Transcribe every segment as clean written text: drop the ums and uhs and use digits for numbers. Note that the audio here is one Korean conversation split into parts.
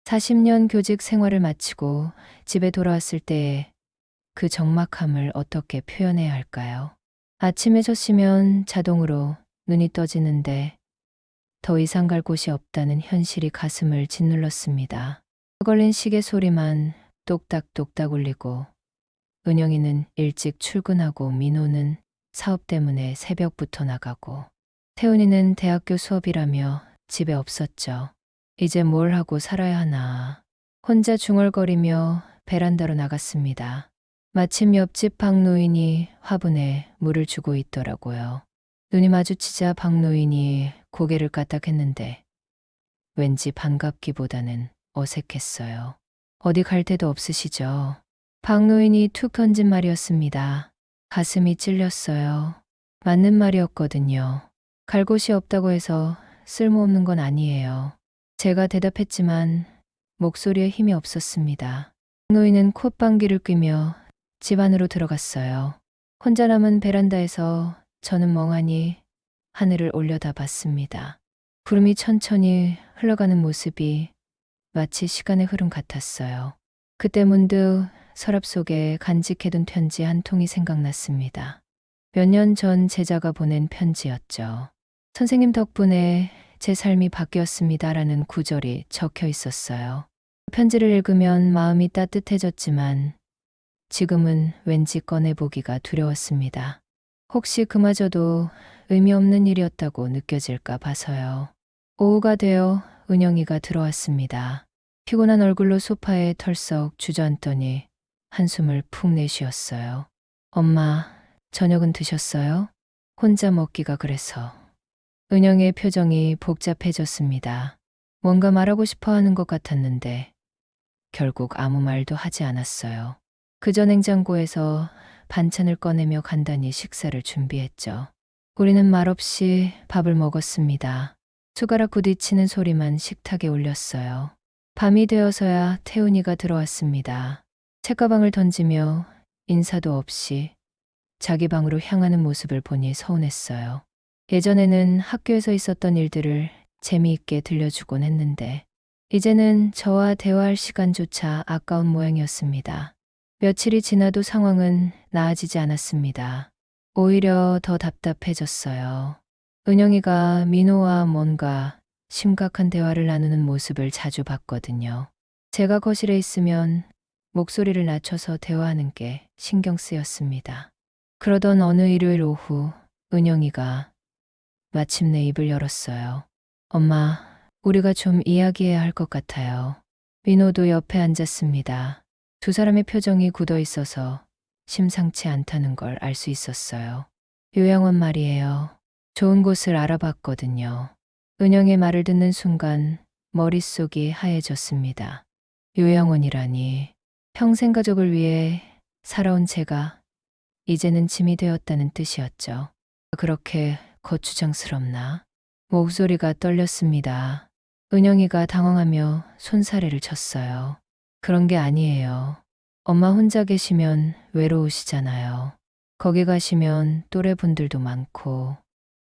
40년 교직 생활을 마치고 집에 돌아왔을 때의 그 적막함을 어떻게 표현해야 할까요? 아침에 젖으면 자동으로 눈이 떠지는데 더 이상 갈 곳이 없다는 현실이 가슴을 짓눌렀습니다. 걸린 시계 소리만 똑딱똑딱 울리고 은영이는 일찍 출근하고 민호는 사업 때문에 새벽부터 나가고 태훈이는 대학교 수업이라며 집에 없었죠. 이제 뭘 하고 살아야 하나. 혼자 중얼거리며 베란다로 나갔습니다. 마침 옆집 박노인이 화분에 물을 주고 있더라고요. 눈이 마주치자 박노인이 고개를 까딱했는데 왠지 반갑기보다는 어색했어요. 어디 갈 데도 없으시죠? 박노인이 툭 던진 말이었습니다. 가슴이 찔렸어요. 맞는 말이었거든요. 갈 곳이 없다고 해서 쓸모없는 건 아니에요. 제가 대답했지만 목소리에 힘이 없었습니다. 박노인은 콧방귀를 뀌며 집 안으로 들어갔어요. 혼자 남은 베란다에서 저는 멍하니 하늘을 올려다봤습니다. 구름이 천천히 흘러가는 모습이 마치 시간의 흐름 같았어요. 그때 문득 서랍 속에 간직해둔 편지 한 통이 생각났습니다. 몇 년 전 제자가 보낸 편지였죠. 선생님 덕분에 제 삶이 바뀌었습니다라는 구절이 적혀 있었어요. 편지를 읽으면 마음이 따뜻해졌지만 지금은 왠지 꺼내보기가 두려웠습니다. 혹시 그마저도 의미 없는 일이었다고 느껴질까 봐서요. 오후가 되어 은영이가 들어왔습니다. 피곤한 얼굴로 소파에 털썩 주저앉더니 한숨을 푹 내쉬었어요. 엄마, 저녁은 드셨어요? 혼자 먹기가 그래서. 은영의 표정이 복잡해졌습니다. 뭔가 말하고 싶어 하는 것 같았는데 결국 아무 말도 하지 않았어요. 그저 냉장고에서 반찬을 꺼내며 간단히 식사를 준비했죠. 우리는 말없이 밥을 먹었습니다. 숟가락 부딪히는 소리만 식탁에 울렸어요. 밤이 되어서야 태훈이가 들어왔습니다. 책가방을 던지며 인사도 없이 자기 방으로 향하는 모습을 보니 서운했어요. 예전에는 학교에서 있었던 일들을 재미있게 들려주곤 했는데 이제는 저와 대화할 시간조차 아까운 모양이었습니다. 며칠이 지나도 상황은 나아지지 않았습니다. 오히려 더 답답해졌어요. 은영이가 민호와 뭔가 심각한 대화를 나누는 모습을 자주 봤거든요. 제가 거실에 있으면 목소리를 낮춰서 대화하는 게 신경 쓰였습니다. 그러던 어느 일요일 오후 은영이가 마침내 입을 열었어요. 엄마, 우리가 좀 이야기해야 할 것 같아요. 민호도 옆에 앉았습니다. 두 사람의 표정이 굳어 있어서 심상치 않다는 걸 알 수 있었어요. 요양원 말이에요. 좋은 곳을 알아봤거든요. 은영의 말을 듣는 순간 머릿속이 하얘졌습니다. 요양원이라니. 평생 가족을 위해 살아온 제가 이제는 짐이 되었다는 뜻이었죠. 그렇게 거추장스럽나? 목소리가 떨렸습니다. 은영이가 당황하며 손사래를 쳤어요. 그런 게 아니에요. 엄마 혼자 계시면 외로우시잖아요. 거기 가시면 또래분들도 많고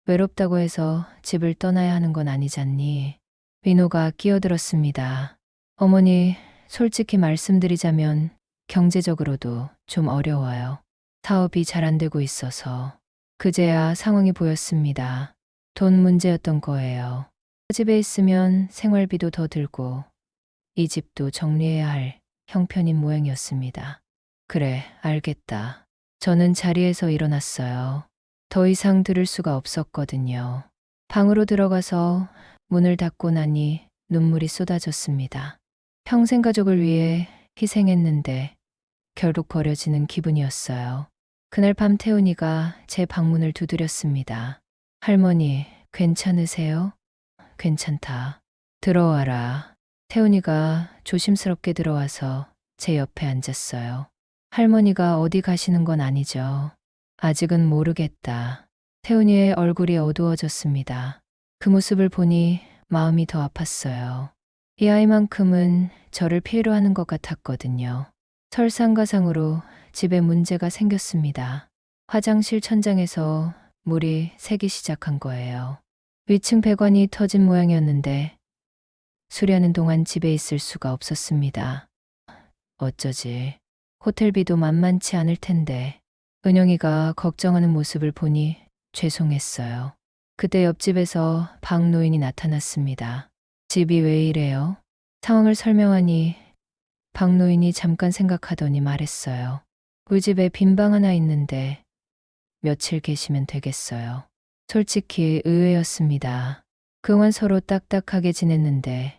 외롭다고 해서 집을 떠나야 하는 건 아니잖니. 민호가 끼어들었습니다. 어머니, 솔직히 말씀드리자면 경제적으로도 좀 어려워요. 사업이 잘 안 되고 있어서. 그제야 상황이 보였습니다. 돈 문제였던 거예요. 집에 있으면 생활비도 더 들고 이 집도 정리해야 할 형편인 모양이었습니다. 그래, 알겠다. 저는 자리에서 일어났어요. 더 이상 들을 수가 없었거든요. 방으로 들어가서 문을 닫고 나니 눈물이 쏟아졌습니다. 평생 가족을 위해 희생했는데 결국 버려지는 기분이었어요. 그날 밤 태훈이가 제 방문을 두드렸습니다. 할머니, 괜찮으세요? 괜찮다. 들어와라. 태훈이가 조심스럽게 들어와서 제 옆에 앉았어요. 할머니가 어디 가시는 건 아니죠? 아직은 모르겠다. 태훈이의 얼굴이 어두워졌습니다. 그 모습을 보니 마음이 더 아팠어요. 이 아이만큼은 저를 필요로 하는 것 같았거든요. 설상가상으로 집에 문제가 생겼습니다. 화장실 천장에서 물이 새기 시작한 거예요. 위층 배관이 터진 모양이었는데 수리하는 동안 집에 있을 수가 없었습니다. 어쩌지. 호텔비도 만만치 않을 텐데. 은영이가 걱정하는 모습을 보니 죄송했어요. 그때 옆집에서 박 노인이 나타났습니다. 집이 왜 이래요? 상황을 설명하니 박 노인이 잠깐 생각하더니 말했어요. 우리 집에 빈 방 하나 있는데 며칠 계시면 되겠어요. 솔직히 의외였습니다. 그동안 서로 딱딱하게 지냈는데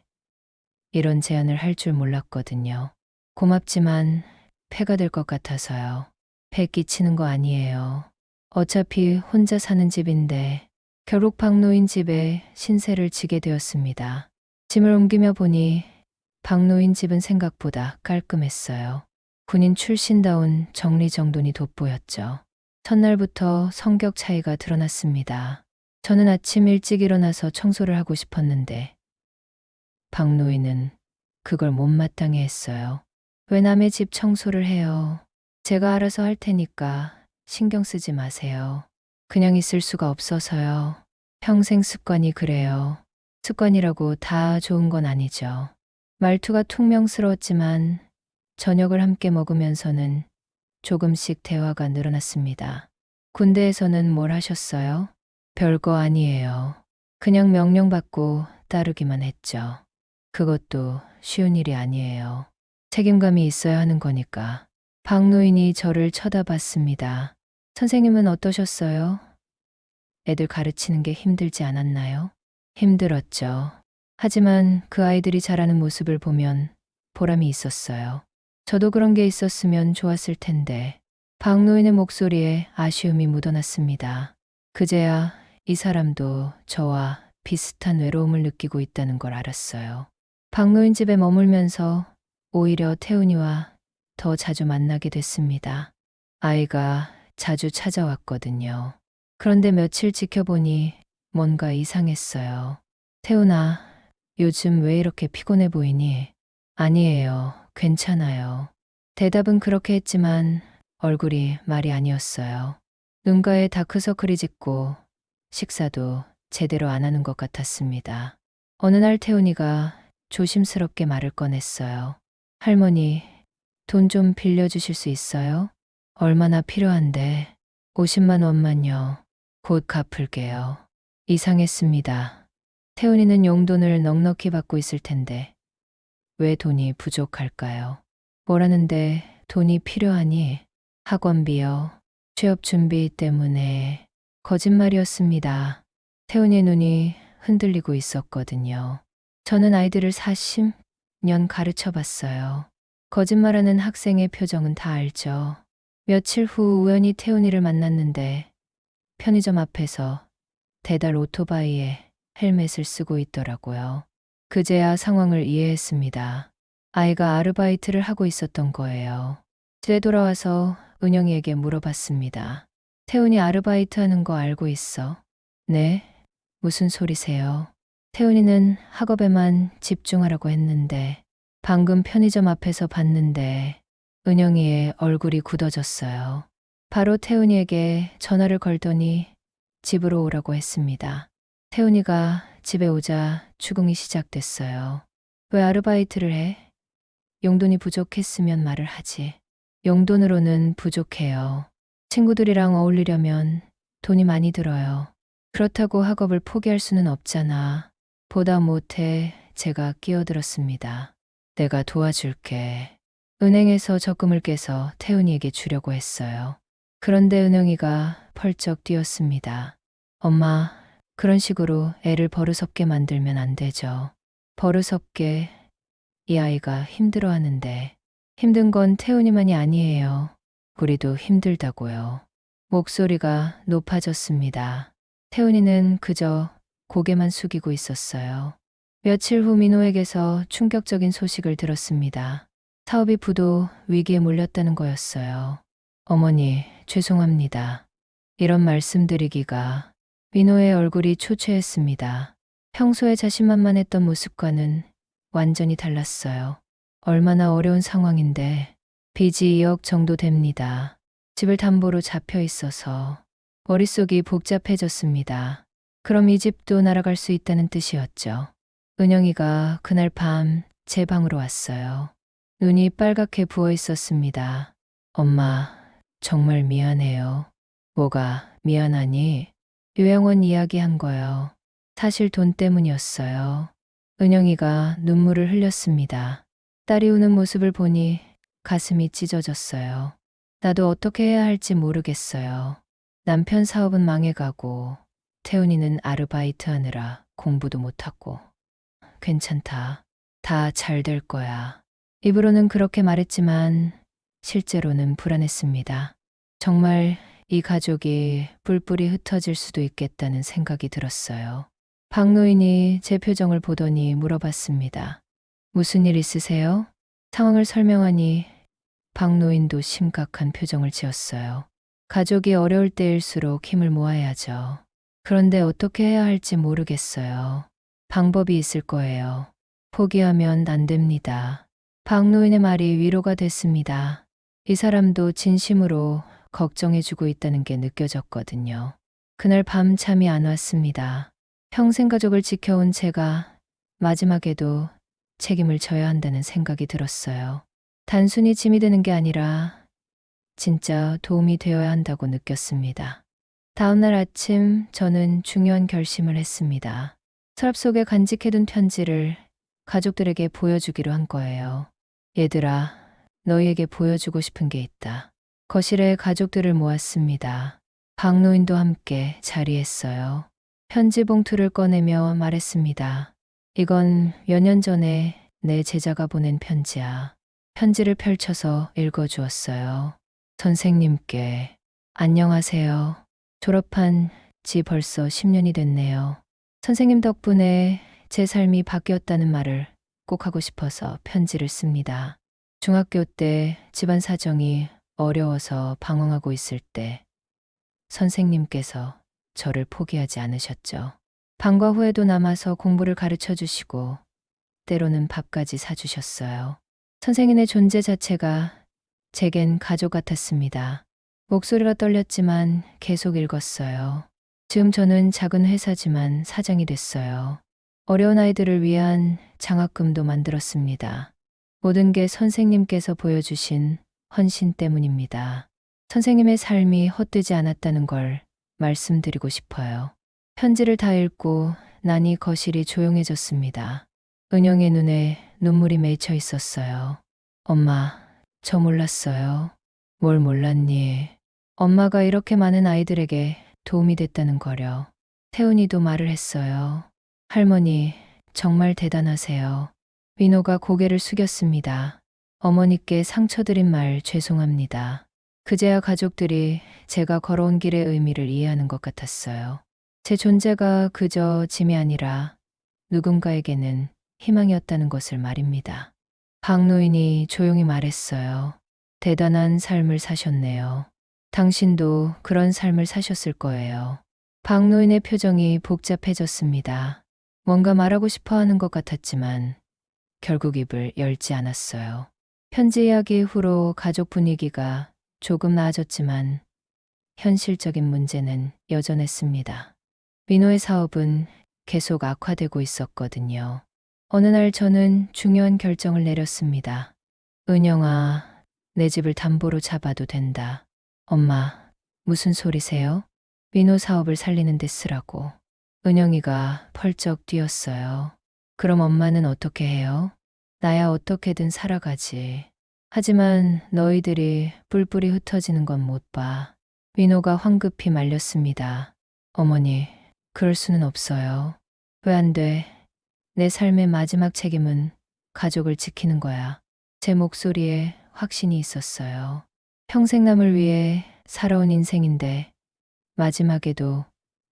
이런 제안을 할 줄 몰랐거든요. 고맙지만 폐가 될 것 같아서요. 폐 끼치는 거 아니에요. 어차피 혼자 사는 집인데 결국 박노인 집에 신세를 지게 되었습니다. 짐을 옮기며 보니 박노인 집은 생각보다 깔끔했어요. 군인 출신다운 정리정돈이 돋보였죠. 첫날부터 성격 차이가 드러났습니다. 저는 아침 일찍 일어나서 청소를 하고 싶었는데 박노인은 그걸 못마땅해 했어요. 왜 남의 집 청소를 해요? 제가 알아서 할 테니까 신경 쓰지 마세요. 그냥 있을 수가 없어서요. 평생 습관이 그래요. 습관이라고 다 좋은 건 아니죠. 말투가 퉁명스러웠지만 저녁을 함께 먹으면서는 조금씩 대화가 늘어났습니다. 군대에서는 뭘 하셨어요? 별거 아니에요. 그냥 명령받고 따르기만 했죠. 그것도 쉬운 일이 아니에요. 책임감이 있어야 하는 거니까. 박노인이 저를 쳐다봤습니다. 선생님은 어떠셨어요? 애들 가르치는 게 힘들지 않았나요? 힘들었죠. 하지만 그 아이들이 자라는 모습을 보면 보람이 있었어요. 저도 그런 게 있었으면 좋았을 텐데. 박노인의 목소리에 아쉬움이 묻어났습니다. 그제야 이 사람도 저와 비슷한 외로움을 느끼고 있다는 걸 알았어요. 박노인 집에 머물면서 오히려 태훈이와 더 자주 만나게 됐습니다. 아이가 자주 찾아왔거든요. 그런데 며칠 지켜보니 뭔가 이상했어요. 태훈아, 요즘 왜 이렇게 피곤해 보이니? 아니에요. 괜찮아요. 대답은 그렇게 했지만 얼굴이 말이 아니었어요. 눈가에 다크서클이 짙고 식사도 제대로 안 하는 것 같았습니다. 어느 날 태훈이가 조심스럽게 말을 꺼냈어요. 할머니, 돈 좀 빌려주실 수 있어요? 얼마나 필요한데? 50만 원만요. 곧 갚을게요. 이상했습니다. 태훈이는 용돈을 넉넉히 받고 있을 텐데 왜 돈이 부족할까요? 뭐라는데 돈이 필요하니? 학원비요. 취업 준비 때문에. 거짓말이었습니다. 태훈이의 눈이 흔들리고 있었거든요. 저는 아이들을 40년 가르쳐 봤어요. 거짓말하는 학생의 표정은 다 알죠. 며칠 후 우연히 태훈이를 만났는데 편의점 앞에서 대달 오토바이에 헬멧을 쓰고 있더라고요. 그제야 상황을 이해했습니다. 아이가 아르바이트를 하고 있었던 거예요. 집에 돌아와서 은영이에게 물어봤습니다. 태훈이 아르바이트 하는 거 알고 있어? 네? 무슨 소리세요? 태훈이는 학업에만 집중하라고 했는데 방금 편의점 앞에서 봤는데 은영이의 얼굴이 굳어졌어요. 바로 태훈이에게 전화를 걸더니 집으로 오라고 했습니다. 태훈이가 집에 오자 추궁이 시작됐어요. 왜 아르바이트를 해? 용돈이 부족했으면 말을 하지. 용돈으로는 부족해요. 친구들이랑 어울리려면 돈이 많이 들어요. 그렇다고 학업을 포기할 수는 없잖아. 보다 못해 제가 끼어들었습니다. 내가 도와줄게. 은행에서 적금을 깨서 태훈이에게 주려고 했어요. 그런데 은영이가 펄쩍 뛰었습니다. 엄마, 그런 식으로 애를 버릇없게 만들면 안 되죠. 버릇없게. 이 아이가 힘들어하는데 힘든 건 태훈이만이 아니에요. 우리도 힘들다고요. 목소리가 높아졌습니다. 태훈이는 그저 고개만 숙이고 있었어요. 며칠 후 민호에게서 충격적인 소식을 들었습니다. 사업이 부도 위기에 몰렸다는 거였어요. 어머니, 죄송합니다. 이런 말씀드리기가. 민호의 얼굴이 초췌했습니다. 평소에 자신만만했던 모습과는 완전히 달랐어요. 얼마나 어려운 상황인데 빚이 2억 정도 됩니다. 집을 담보로 잡혀 있어서 머릿속이 복잡해졌습니다. 그럼 이 집도 날아갈 수 있다는 뜻이었죠. 은영이가 그날 밤 제 방으로 왔어요. 눈이 빨갛게 부어 있었습니다. 엄마, 정말 미안해요. 뭐가 미안하니? 요양원 이야기한 거요. 사실 돈 때문이었어요. 은영이가 눈물을 흘렸습니다. 딸이 우는 모습을 보니 가슴이 찢어졌어요. 나도 어떻게 해야 할지 모르겠어요. 남편 사업은 망해가고 태훈이는 아르바이트 하느라 공부도 못하고. 괜찮다. 다 잘 될 거야. 입으로는 그렇게 말했지만 실제로는 불안했습니다. 정말 이 가족이 뿔뿔이 흩어질 수도 있겠다는 생각이 들었어요. 박노인이 제 표정을 보더니 물어봤습니다. 무슨 일 있으세요? 상황을 설명하니 박노인도 심각한 표정을 지었어요. 가족이 어려울 때일수록 힘을 모아야죠. 그런데 어떻게 해야 할지 모르겠어요. 방법이 있을 거예요. 포기하면 안 됩니다. 박노인의 말이 위로가 됐습니다. 이 사람도 진심으로 걱정해주고 있다는 게 느껴졌거든요. 그날 밤 잠이 안 왔습니다. 평생 가족을 지켜온 제가 마지막에도 책임을 져야 한다는 생각이 들었어요. 단순히 짐이 되는 게 아니라 진짜 도움이 되어야 한다고 느꼈습니다. 다음날 아침 저는 중요한 결심을 했습니다. 서랍 속에 간직해둔 편지를 가족들에게 보여주기로 한 거예요. 얘들아, 너희에게 보여주고 싶은 게 있다. 거실에 가족들을 모았습니다. 박노인도 함께 자리했어요. 편지 봉투를 꺼내며 말했습니다. 이건 몇 년 전에 내 제자가 보낸 편지야. 편지를 펼쳐서 읽어주었어요. 선생님께 안녕하세요. 졸업한 지 벌써 10년이 됐네요. 선생님 덕분에 제 삶이 바뀌었다는 말을 꼭 하고 싶어서 편지를 씁니다. 중학교 때 집안 사정이 어려워서 방황하고 있을 때 선생님께서 저를 포기하지 않으셨죠. 방과 후에도 남아서 공부를 가르쳐 주시고 때로는 밥까지 사주셨어요. 선생님의 존재 자체가 제겐 가족 같았습니다. 목소리가 떨렸지만 계속 읽었어요. 지금 저는 작은 회사지만 사장이 됐어요. 어려운 아이들을 위한 장학금도 만들었습니다. 모든 게 선생님께서 보여주신 헌신 때문입니다. 선생님의 삶이 헛되지 않았다는 걸 말씀드리고 싶어요. 편지를 다 읽고 나니 거실이 조용해졌습니다. 은영의 눈에 눈물이 맺혀 있었어요. 엄마, 저 몰랐어요. 뭘 몰랐니? 엄마가 이렇게 많은 아이들에게 도움이 됐다는 거려. 태훈이도 말을 했어요. 할머니, 정말 대단하세요. 민호가 고개를 숙였습니다. 어머니께 상처드린 말 죄송합니다. 그제야 가족들이 제가 걸어온 길의 의미를 이해하는 것 같았어요. 제 존재가 그저 짐이 아니라 누군가에게는 희망이었다는 것을 말입니다. 박노인이 조용히 말했어요. 대단한 삶을 사셨네요. 당신도 그런 삶을 사셨을 거예요. 박노인의 표정이 복잡해졌습니다. 뭔가 말하고 싶어 하는 것 같았지만 결국 입을 열지 않았어요. 편지 이야기 후로 가족 분위기가 조금 나아졌지만 현실적인 문제는 여전했습니다. 민호의 사업은 계속 악화되고 있었거든요. 어느 날 저는 중요한 결정을 내렸습니다. 은영아, 내 집을 담보로 잡아도 된다. 엄마, 무슨 소리세요? 민호 사업을 살리는 데 쓰라고. 은영이가 펄쩍 뛰었어요. 그럼 엄마는 어떻게 해요? 나야 어떻게든 살아가지. 하지만 너희들이 뿔뿔이 흩어지는 건 못 봐. 민호가 황급히 말렸습니다. 어머니, 그럴 수는 없어요. 왜 안 돼? 내 삶의 마지막 책임은 가족을 지키는 거야. 제 목소리에 확신이 있었어요. 평생남을 위해 살아온 인생인데 마지막에도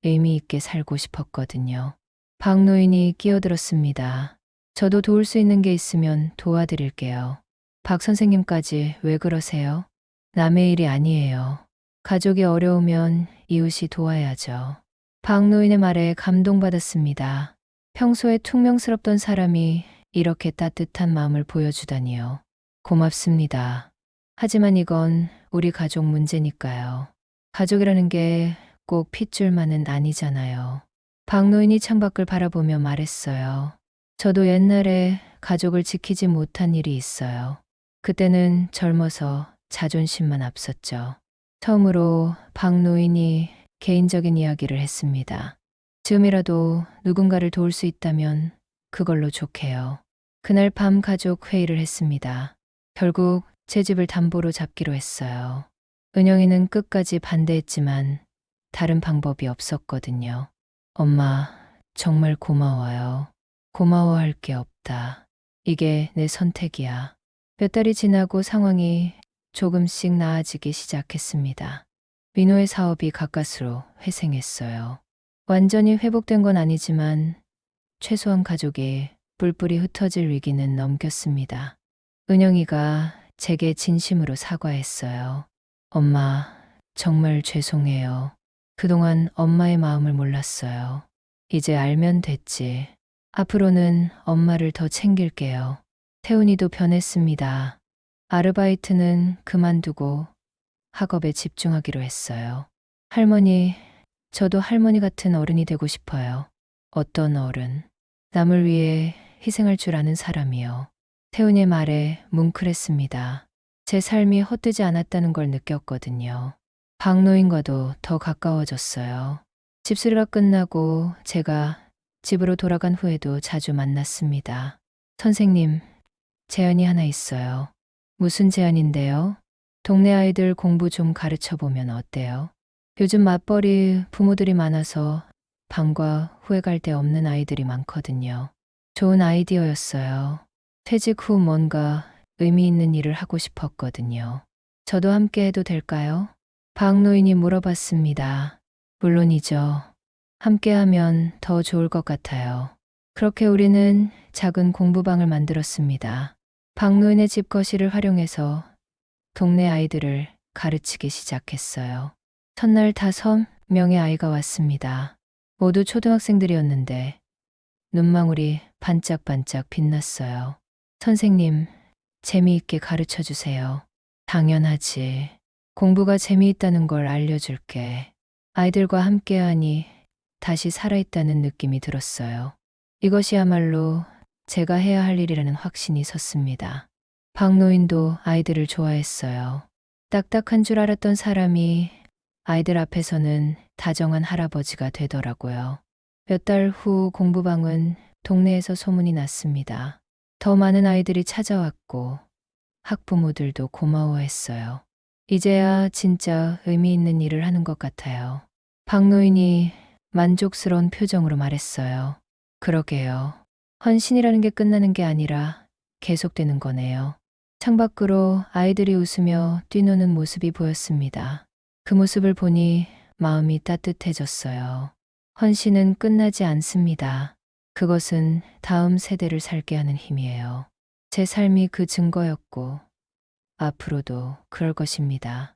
의미 있게 살고 싶었거든요. 박노인이 끼어들었습니다. 저도 도울 수 있는 게 있으면 도와드릴게요. 박 선생님까지 왜 그러세요? 남의 일이 아니에요. 가족이 어려우면 이웃이 도와야죠. 박노인의 말에 감동받았습니다. 평소에 퉁명스럽던 사람이 이렇게 따뜻한 마음을 보여주다니요. 고맙습니다. 하지만 이건 우리 가족 문제니까요. 가족이라는 게 꼭 핏줄만은 아니잖아요. 박노인이 창밖을 바라보며 말했어요. 저도 옛날에 가족을 지키지 못한 일이 있어요. 그때는 젊어서 자존심만 앞섰죠. 처음으로 박 노인이 개인적인 이야기를 했습니다. 지금이라도 누군가를 도울 수 있다면 그걸로 좋게요. 그날 밤 가족 회의를 했습니다. 결국 제 집을 담보로 잡기로 했어요. 은영이는 끝까지 반대했지만 다른 방법이 없었거든요. 엄마, 정말 고마워요. 고마워할 게 없다. 이게 내 선택이야. 몇 달이 지나고 상황이 조금씩 나아지기 시작했습니다. 민호의 사업이 가까스로 회생했어요. 완전히 회복된 건 아니지만 최소한 가족이 뿔뿔이 흩어질 위기는 넘겼습니다. 은영이가 제게 진심으로 사과했어요. 엄마, 정말 죄송해요. 그동안 엄마의 마음을 몰랐어요. 이제 알면 됐지. 앞으로는 엄마를 더 챙길게요. 태훈이도 변했습니다. 아르바이트는 그만두고 학업에 집중하기로 했어요. 할머니, 저도 할머니 같은 어른이 되고 싶어요. 어떤 어른? 남을 위해 희생할 줄 아는 사람이요. 태훈의 말에 뭉클했습니다. 제 삶이 헛되지 않았다는 걸 느꼈거든요. 박노인과도 더 가까워졌어요. 집수리가 끝나고 제가 집으로 돌아간 후에도 자주 만났습니다. 선생님, 제안이 하나 있어요. 무슨 제안인데요? 동네 아이들 공부 좀 가르쳐 보면 어때요? 요즘 맞벌이 부모들이 많아서 방과 후회 갈 데 없는 아이들이 많거든요. 좋은 아이디어였어요. 퇴직 후 뭔가 의미 있는 일을 하고 싶었거든요. 저도 함께 해도 될까요? 박노인이 물어봤습니다. 물론이죠. 함께하면 더 좋을 것 같아요. 그렇게 우리는 작은 공부방을 만들었습니다. 박노인의 집 거실을 활용해서 동네 아이들을 가르치기 시작했어요. 첫날 5명의 아이가 왔습니다. 모두 초등학생들이었는데 눈망울이 반짝반짝 빛났어요. 선생님, 재미있게 가르쳐 주세요. 당연하지. 공부가 재미있다는 걸 알려줄게. 아이들과 함께하니 다시 살아있다는 느낌이 들었어요. 이것이야말로 제가 해야 할 일이라는 확신이 섰습니다. 박노인도 아이들을 좋아했어요. 딱딱한 줄 알았던 사람이 아이들 앞에서는 다정한 할아버지가 되더라고요. 몇 달 후 공부방은 동네에서 소문이 났습니다. 더 많은 아이들이 찾아왔고 학부모들도 고마워했어요. 이제야 진짜 의미 있는 일을 하는 것 같아요. 박노인이 만족스러운 표정으로 말했어요. 그러게요. 헌신이라는 게 끝나는 게 아니라 계속되는 거네요. 창밖으로 아이들이 웃으며 뛰노는 모습이 보였습니다. 그 모습을 보니 마음이 따뜻해졌어요. 헌신은 끝나지 않습니다. 그것은 다음 세대를 살게 하는 힘이에요. 제 삶이 그 증거였고 앞으로도 그럴 것입니다.